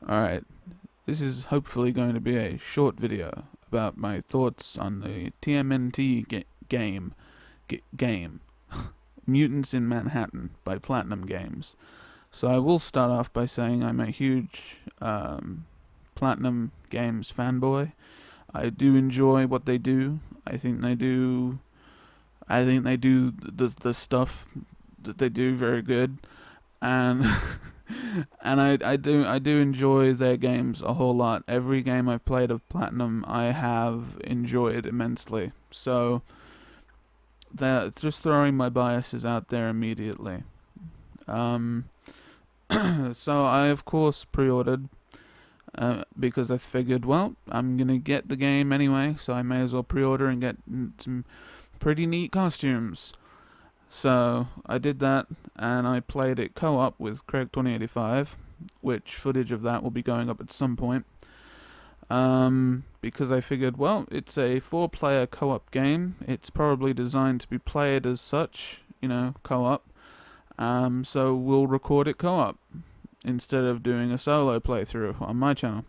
Alright, this is hopefully going to be a short video about my thoughts on the TMNT game, Mutants in Manhattan by Platinum Games. So I will start off by saying I'm a huge Platinum Games fanboy. I do enjoy what they do. I think they do the stuff that they do very good, and and I do enjoy their games a whole lot. Every game I've played of Platinum, I have enjoyed immensely. So that just throwing my biases out there immediately. So I of course pre-ordered because I figured, well, I'm gonna get the game anyway, so I may as well pre-order and get some pretty neat costumes. So I did that, and I played it co-op with Craig2085, which footage of that will be going up at some point. Because I figured, well, it's a 4-player co-op game. It's probably designed to be played as such, co-op. So we'll record it co-op instead of doing a solo playthrough on my channel.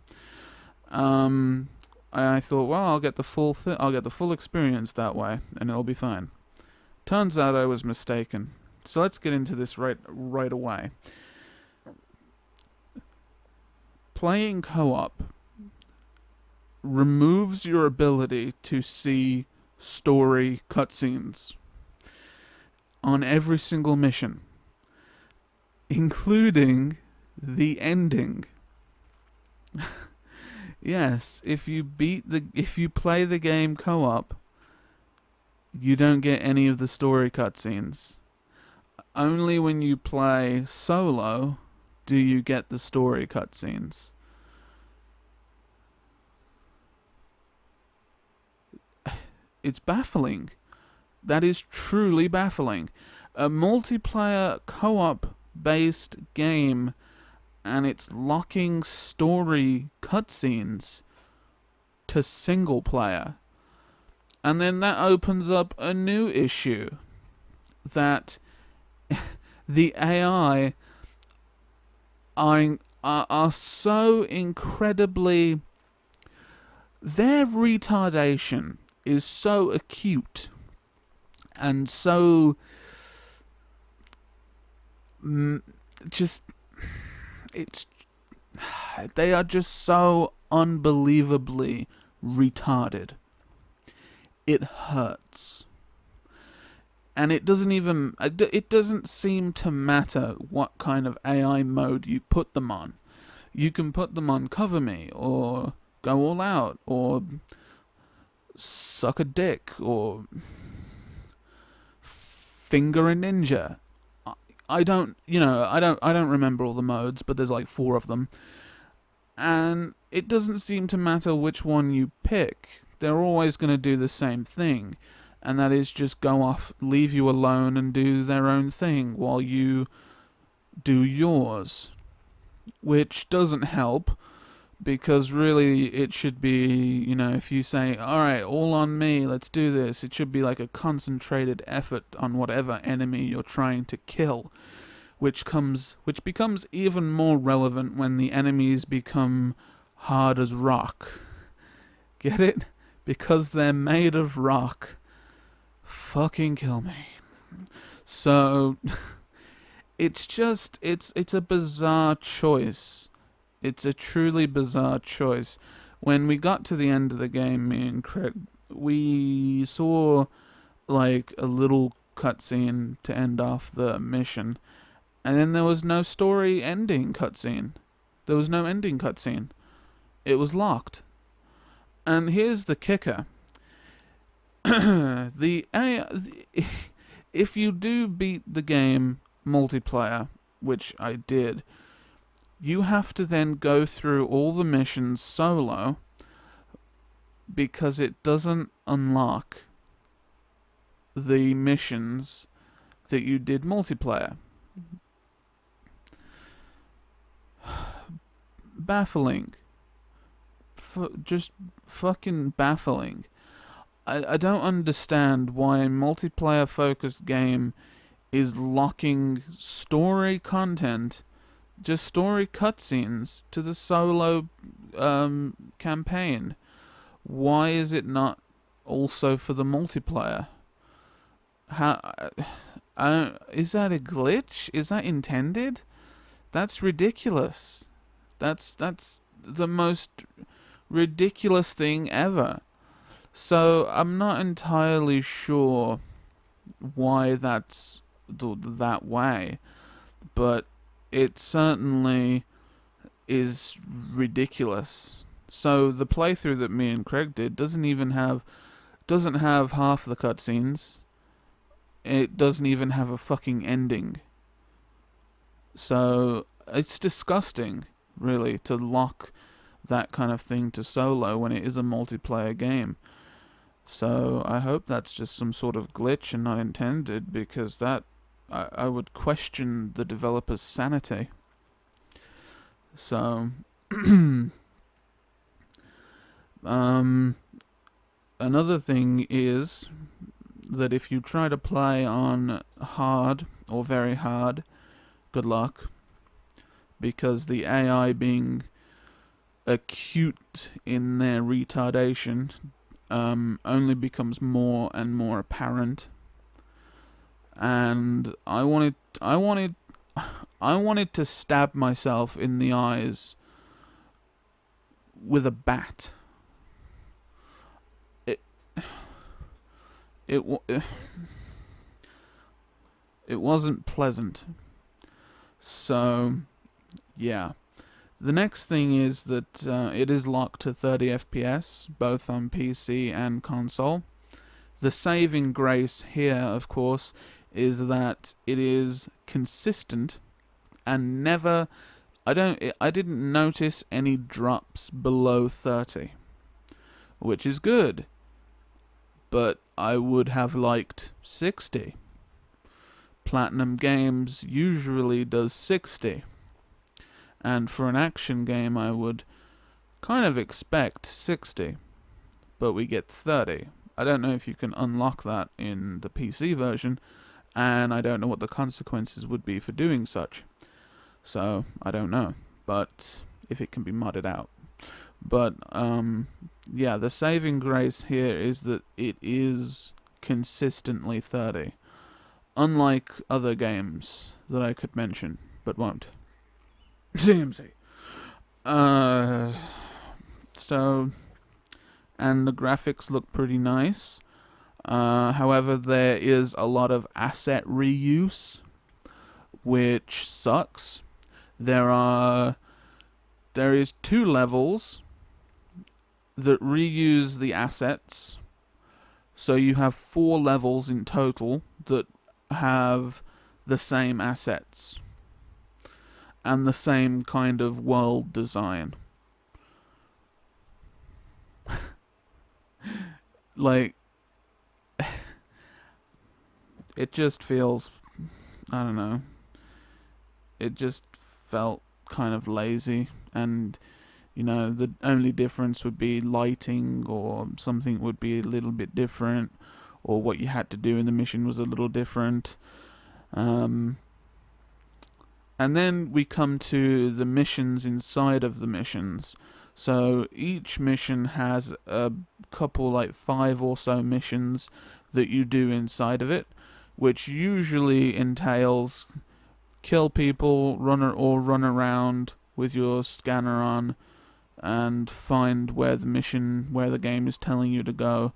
I thought, well, I'll get the full experience that way, and it'll be fine. Turns out I was mistaken. So let's get into this right away. Playing co-op removes your ability to see story cutscenes on every single mission, including the ending. Yes, if you play the game co-op, you don't get any of the story cutscenes. Only when you play solo do you get the story cutscenes. It's baffling. That is truly baffling. A multiplayer co-op based game, and it's locking story cutscenes to single player. And then that opens up a new issue, that the AI are so incredibly... Their retardation is so acute and so... They are just so unbelievably retarded. It hurts. And it doesn't seem to matter what kind of AI mode you put them on. You can put them on cover me, or go all out, or suck a dick, or finger a ninja. I don't remember all the modes, but there's like 4 of them. And it doesn't seem to matter which one you pick. They're always going to do the same thing, and that is just go off, leave you alone, and do their own thing while you do yours. Which doesn't help, because really it should be, if you say, alright, all on me, let's do this, it should be like a concentrated effort on whatever enemy you're trying to kill, which becomes even more relevant when the enemies become hard as rock. Get it? Because they're made of rock. Fucking kill me. So, it's a bizarre choice. It's a truly bizarre choice. When we got to the end of the game, me and Craig, we saw like a little cutscene to end off the mission, and then there was no story ending cutscene. There was no ending cutscene. It was locked. And here's the kicker. If you do beat the game multiplayer, which I did, you have to then go through all the missions solo, because it doesn't unlock the missions that you did multiplayer. Baffling. Just fucking baffling. I don't understand why a multiplayer focused game is locking story content just story cutscenes to the solo campaign. Why is it not also for the multiplayer? How is that a glitch? Is that intended? That's ridiculous. That's the most ridiculous thing ever. So I'm not entirely sure why that's that way, but it certainly is ridiculous. So the playthrough that me and Craig did doesn't have half the cutscenes. It doesn't even have a fucking ending. So it's disgusting, really, to lock that kind of thing to solo when it is a multiplayer game. So I hope that's just some sort of glitch and not intended, because that I would question the developer's sanity. So another thing is that if you try to play on hard or very hard, good luck, because the AI being acute in their retardation only becomes more and more apparent. And I wanted to stab myself in the eyes with a bat. It wasn't pleasant. So, yeah. The next thing is that it is locked to 30 FPS, both on PC and console. The saving grace here, of course, is that it is consistent and never... I didn't notice any drops below 30, which is good. But I would have liked 60. Platinum Games usually does 60. And for an action game, I would kind of expect 60. But we get 30. I don't know if you can unlock that in the PC version, and I don't know what the consequences would be for doing such. So, I don't know. But if it can be modded out. But, yeah, the saving grace here is that it is consistently 30. Unlike other games that I could mention, but won't. DMC. So, and the graphics look pretty nice. However, there is a lot of asset reuse, which sucks. There is 2 levels that reuse the assets. So you have 4 levels in total that have the same assets and the same kind of world design. Like, it just feels, I don't know, it just felt kind of lazy, and you know, the only difference would be lighting, or something would be a little bit different, or what you had to do in the mission was a little different. And then we come to the missions inside of the missions. So each mission has a couple, like 5 or so missions that you do inside of it, which usually entails kill people, run around with your scanner on, and find where the game is telling you to go,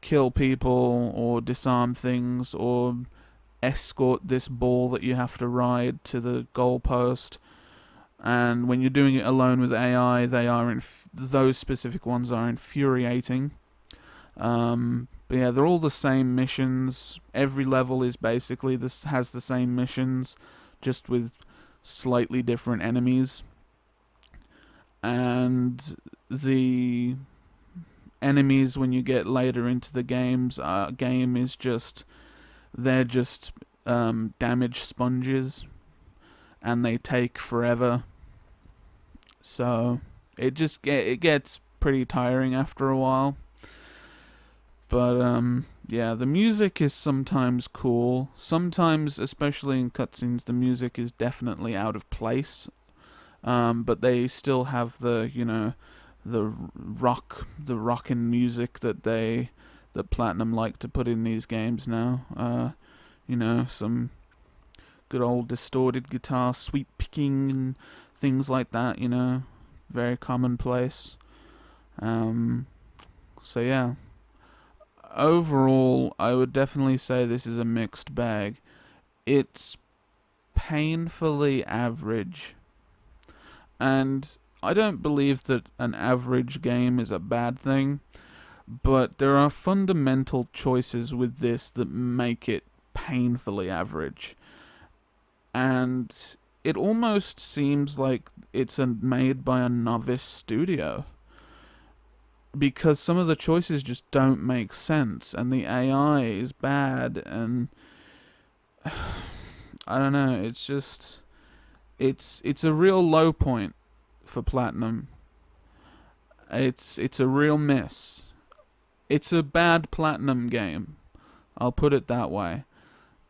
kill people or disarm things, or escort this ball that you have to ride to the goalpost. And when you're doing it alone with AI, those specific ones are infuriating. But yeah, they're all the same missions. Every level is basically has the same missions, just with slightly different enemies. And the enemies, when you get later into the game, is just they're just damage sponges, and they take forever. So it gets pretty tiring after a while. But Yeah, the music is sometimes cool. Sometimes, especially in cutscenes, the music is definitely out of place. But they still have the rockin' music that Platinum like to put in these games now. Some good old distorted guitar, sweep picking, and things like that. Very commonplace. So yeah, overall, I would definitely say this is a mixed bag. It's painfully average, and I don't believe that an average game is a bad thing, but there are fundamental choices with this that make it painfully average. And it almost seems like it's made by a novice studio, because some of the choices just don't make sense, and the AI is bad, and I don't know, it's just it's a real low point for Platinum. It's a real miss. It's a bad Platinum game. I'll put it that way.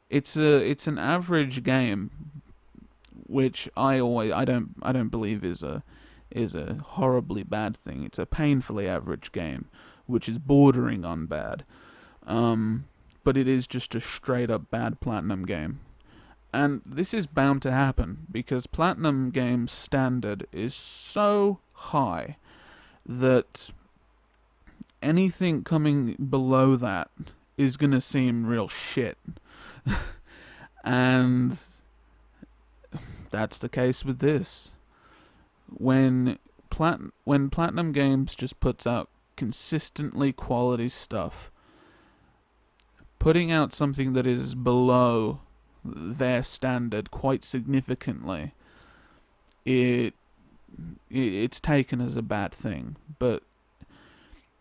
It's an average game, which I don't believe is a horribly bad thing. It's a painfully average game, which is bordering on bad. But it is just a straight up bad Platinum game. And this is bound to happen because Platinum Games' standard is so high that anything coming below that is going to seem real shit. And that's the case with this. When Platinum Games just puts out consistently quality stuff, putting out something that is below their standard quite significantly, it's taken as a bad thing. But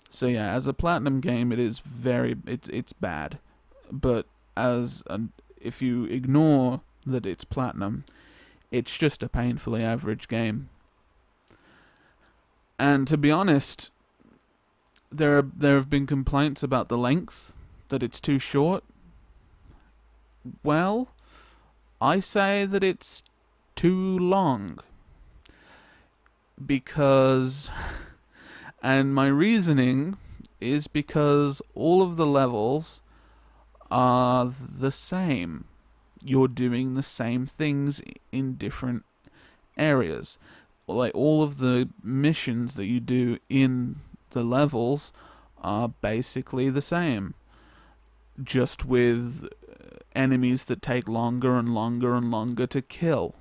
so yeah, as a Platinum game, it's bad. But if you ignore that it's Platinum, it's just a painfully average game. And to be honest, there have been complaints about the length, that it's too short. Well, I say that it's too long. Because, and my reasoning is because all of the levels are the same. You're doing the same things in different areas. Like, all of the missions that you do in the levels are basically the same, just with enemies that take longer and longer and longer to kill.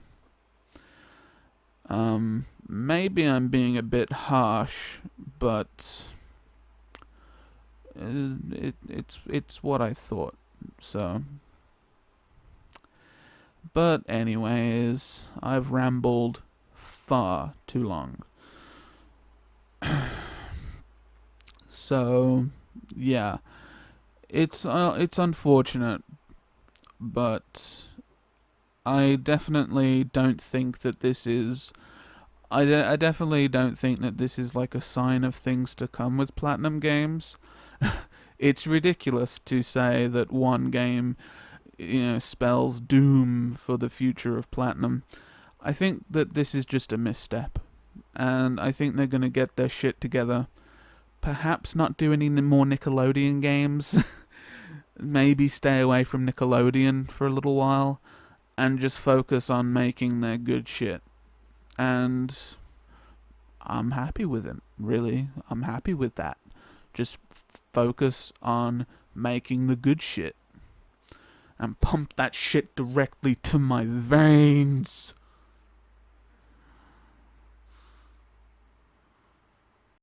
Maybe I'm being a bit harsh, but it's what I thought. So, but anyways, I've rambled far too long. So, yeah, it's unfortunate, but I definitely don't think that this is. I definitely don't think that this is like a sign of things to come with Platinum Games. It's ridiculous to say that one game, spells doom for the future of Platinum. I think that this is just a misstep, and I think they're gonna get their shit together. Perhaps not do any more Nickelodeon games. Maybe stay away from Nickelodeon for a little while, and just focus on making their good shit. And I'm happy with it, really. I'm happy with that. Just focus on making the good shit. And pump that shit directly to my veins.